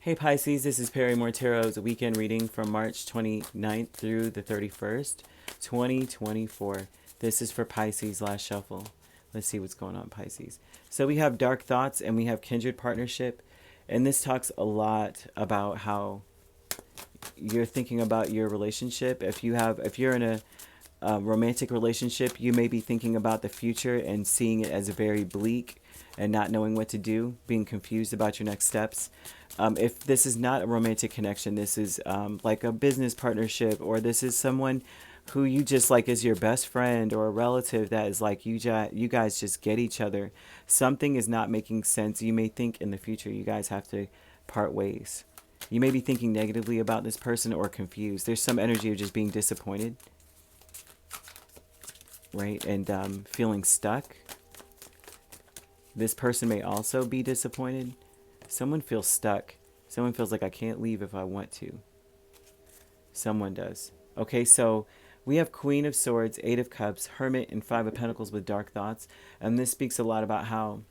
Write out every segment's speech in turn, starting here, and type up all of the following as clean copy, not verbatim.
Hey Pisces, this is Perrymore Tarot's weekend reading from March 29th through the 31st, 2024. This is for Pisces last shuffle. Let's see what's going on, Pisces. So we have dark thoughts and we have kindred partnership. And this talks a lot about how you're thinking about your relationship. If you're in a romantic relationship, you may be thinking about the future and seeing it as very bleak and not knowing what to do, being confused about your next steps. If this is not a romantic connection, this is like a business partnership, or this is someone who you just like is your best friend or a relative that is like you guys just get each other. Something is not making sense. You may think in the future you guys have to part ways. You may be thinking negatively about this person or confused. There's some energy of just being disappointed, right? And feeling stuck. This person may also be disappointed. Someone feels stuck. Someone feels like I can't leave if I want to. Someone does. Okay, so we have Queen of Swords, Eight of Cups, Hermit, and Five of Pentacles with dark thoughts. And this speaks a lot about how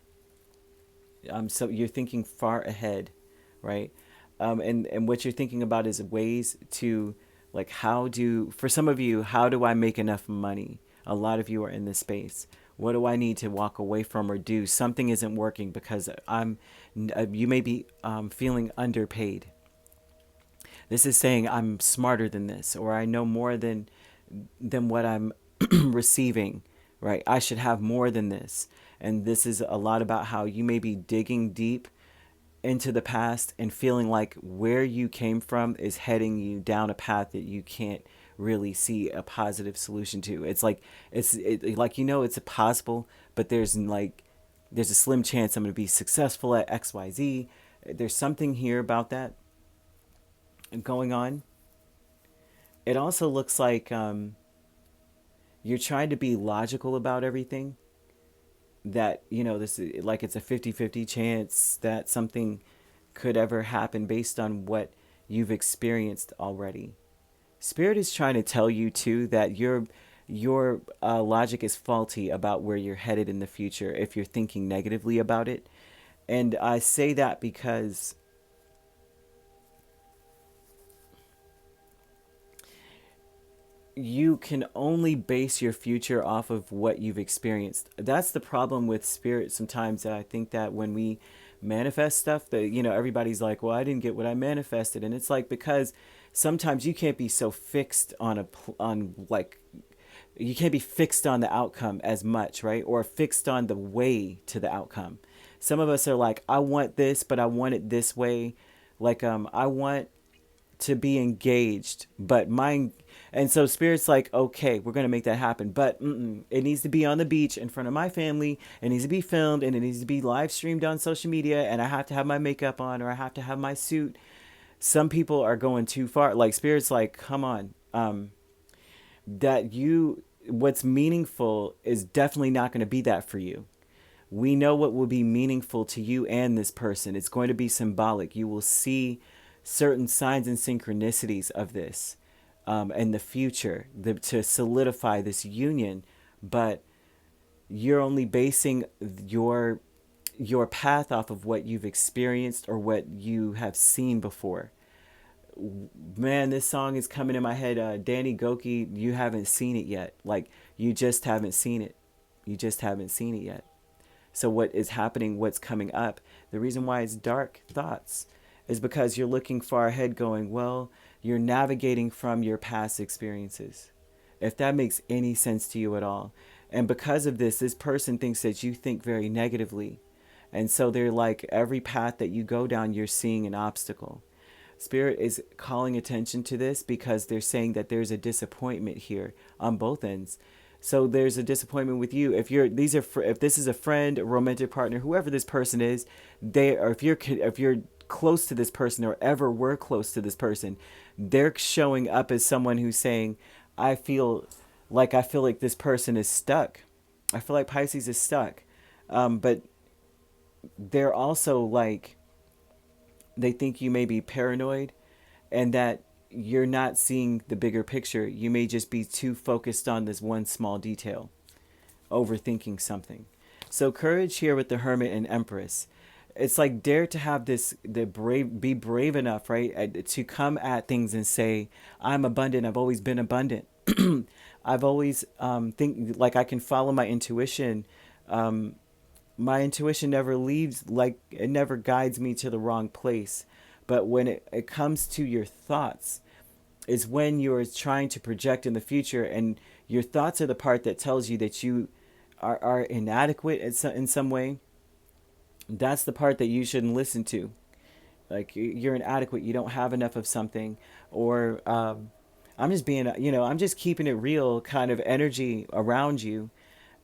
so you're thinking far ahead, right? And what you're thinking about is ways to, like, for some of you, how do I make enough money? A lot of you are in this space. What do I need to walk away from or do? Something isn't working because you may be feeling underpaid. This is saying I'm smarter than this, or I know more than what I'm receiving, right? I should have more than this. And this is a lot about how you may be digging deep into the past and feeling like where you came from is heading you down a path that you can't really see a positive solution to. It's like like it's possible, but there's a slim chance I'm going to be successful at XYZ. There's something here about that going on. It also looks like you're trying to be logical about everything. That, this is like it's a 50-50 chance that something could ever happen based on what you've experienced already. Spirit is trying to tell you too that your logic is faulty about where you're headed in the future if you're thinking negatively about it. And I say that because you can only base your future off of what you've experienced. That's the problem with spirit sometimes. I think that when we manifest stuff, that everybody's like, well, I didn't get what I manifested. And it's like, because sometimes you can't be so fixed you can't be fixed on the outcome as much, right? Or fixed on the way to the outcome. Some of us are like, I want this, but I want it this way. Like, I want to be engaged, but mine. And so spirit's like, okay, we're going to make that happen, but it needs to be on the beach in front of my family. It needs to be filmed, and it needs to be live streamed on social media, and I have to have my makeup on, or I have to have my suit. Some people are going too far. Like, spirit's like, come on. What's meaningful is definitely not going to be that for you. We know what will be meaningful to you and this person. It's going to be symbolic. You will see certain signs and synchronicities of this in the future to solidify this union, but you're only basing your path off of what you've experienced or what you have seen before. Man, this song is coming in my head. Danny Goki, you haven't seen it yet. Like, you just haven't seen it. You just haven't seen it yet. So what is happening, what's coming up, the reason why it's dark thoughts is because you're looking far ahead going, well, you're navigating from your past experiences. If that makes any sense to you at all. And because of this person thinks that you think very negatively. And so they're like, every path that you go down, you're seeing an obstacle. Spirit is calling attention to this because they're saying that there's a disappointment here on both ends. So there's a disappointment with you. If this is a friend, a romantic partner, whoever this person is, if you're close to this person or ever were close to this person, they're showing up as someone who's saying, I feel like this person is stuck. I feel like Pisces is stuck. But they're also like, they think you may be paranoid and that you're not seeing the bigger picture. You may just be too focused on this one small detail, overthinking something. So courage here with the Hermit and Empress. it's like dare to have this, be brave enough, right, to come at things and say, I'm abundant. I've always been abundant. I've always think like I can follow my intuition. My intuition never leaves, like it never guides me to the wrong place. But when it comes to your thoughts, is when you're trying to project in the future, and your thoughts are the part that tells you that you are inadequate in some way. That's the part that you shouldn't listen to. Like you're inadequate, you don't have enough of something, or I'm just being, I'm just keeping it real kind of energy around you.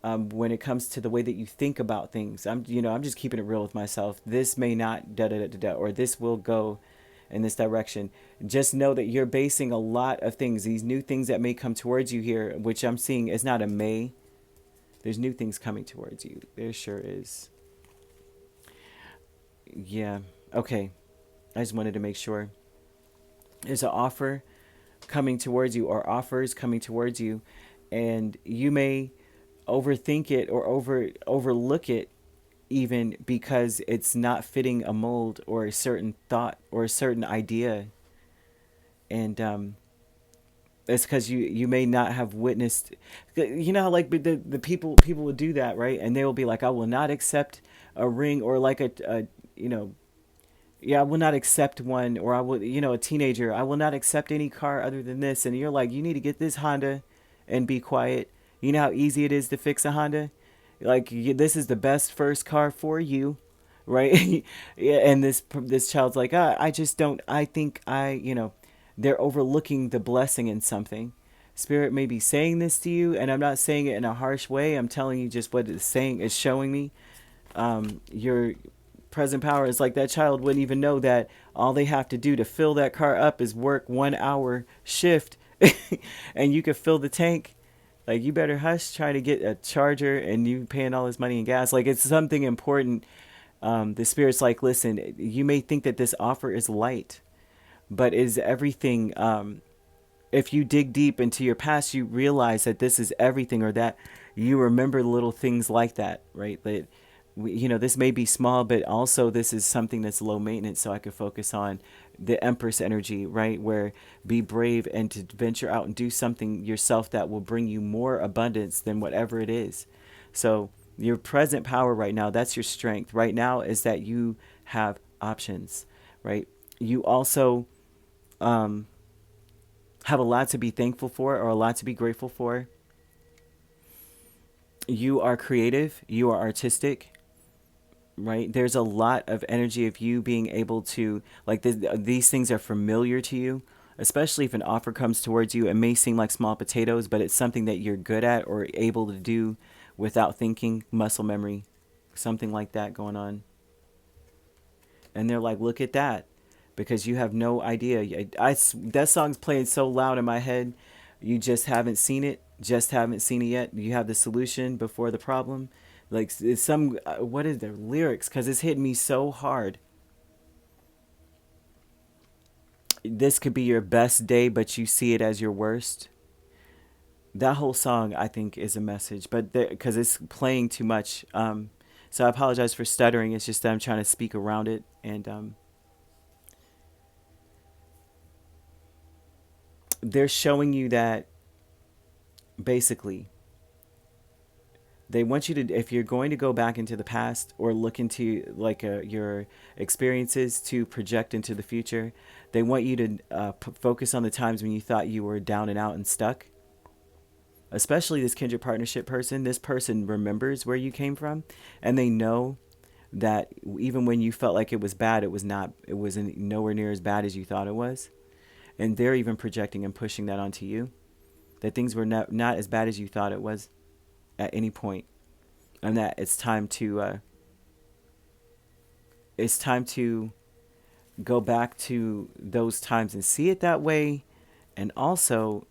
When it comes to the way that you think about things, I'm just keeping it real with myself. This may not da da da da, da, or this will go in this direction. Just know that you're basing a lot of things, these new things that may come towards you here, which I'm seeing is not a may. There's new things coming towards you. There sure is. Yeah. Okay. I just wanted to make sure. There's an offer coming towards you, or offers coming towards you, and you may overthink it or overlook it, even because it's not fitting a mold or a certain thought or a certain idea. And it's because you may not have witnessed, like the people will do that, right? And they will be like, I will not accept a ring, or like a yeah, I will not accept one, or I will, a teenager, I will not accept any car other than this. And you're like, you need to get this Honda and be quiet. You know how easy it is to fix a Honda? Like, this is the best first car for you, right? Yeah, and this child's like, I just don't, I think they're overlooking the blessing in something. Spirit may be saying this to you, and I'm not saying it in a harsh way. I'm telling you just what it's saying, is showing me. Your present power is like that child wouldn't even know that all they have to do to fill that car up is work 1 hour shift, and you could fill the tank. Like, you better hush trying to get a charger and you paying all this money in gas. Like, it's something important. The Spirit's like, listen, you may think that this offer is light, but is everything. If you dig deep into your past, you realize that this is everything, or that you remember little things like that, right? That, this may be small, but also this is something that's low maintenance, so I could focus on the Empress energy, right? Where be brave and to venture out and do something yourself that will bring you more abundance than whatever it is. So your present power right now, that's your strength right now, is that you have options, right? You also have a lot to be thankful for, or a lot to be grateful for. You are creative, you are artistic, right? There's a lot of energy of you being able to, like, these things are familiar to you, especially if an offer comes towards you. It may seem like small potatoes, but it's something that you're good at or able to do without thinking, muscle memory, something like that going on. And they're like, look at that, because you have no idea. That song's playing so loud in my head. You just haven't seen it, yet. You have the solution before the problem. Like, it's some, what is their lyrics? Because it's hitting me so hard. This could be your best day, but you see it as your worst. That whole song, I think, is a message, but because it's playing too much. So I apologize for stuttering. It's just that I'm trying to speak around it. And they're showing you that, basically, they want you to, if you're going to go back into the past or look into like your experiences to project into the future, they want you to focus on the times when you thought you were down and out and stuck. Especially this kindred partnership person. This person remembers where you came from, and they know that even when you felt like it was bad, it wasn't nowhere near as bad as you thought it was. And they're even projecting and pushing that onto you, that things were not as bad as you thought it was at any point, and that it's time to go back to those times and see it that way, and also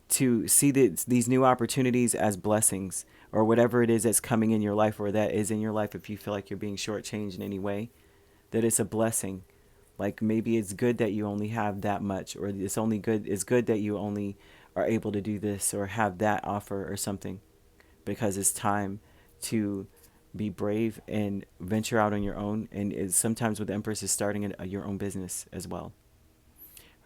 to see these new opportunities as blessings, or whatever it is that's coming in your life, or that is in your life. If you feel like you're being shortchanged in any way, that it's a blessing. Like, maybe it's good that you only have that much, or it's good that you only are able to do this or have that offer or something, because it's time to be brave and venture out on your own. And sometimes with the Empress is starting your own business as well.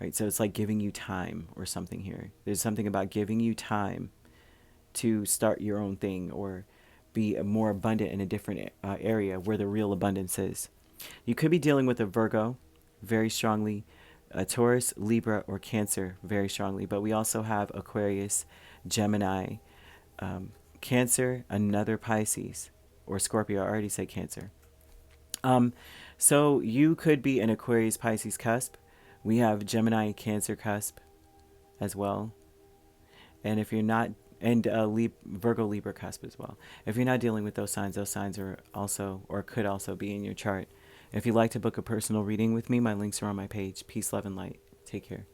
Right? So it's like giving you time or something here. There's something about giving you time to start your own thing or be more abundant in a different area where the real abundance is. You could be dealing with a Virgo very strongly, a Taurus, Libra, or Cancer very strongly. But we also have Aquarius, Gemini, Cancer, another Pisces, or Scorpio. I already said Cancer. So you could be an Aquarius, Pisces cusp. We have Gemini, Cancer cusp as well. And if you're not, and Virgo, Libra cusp as well. If you're not dealing with those signs are also, or could also be in your chart. If you'd like to book a personal reading with me, my links are on my page. Peace, love, and light. Take care.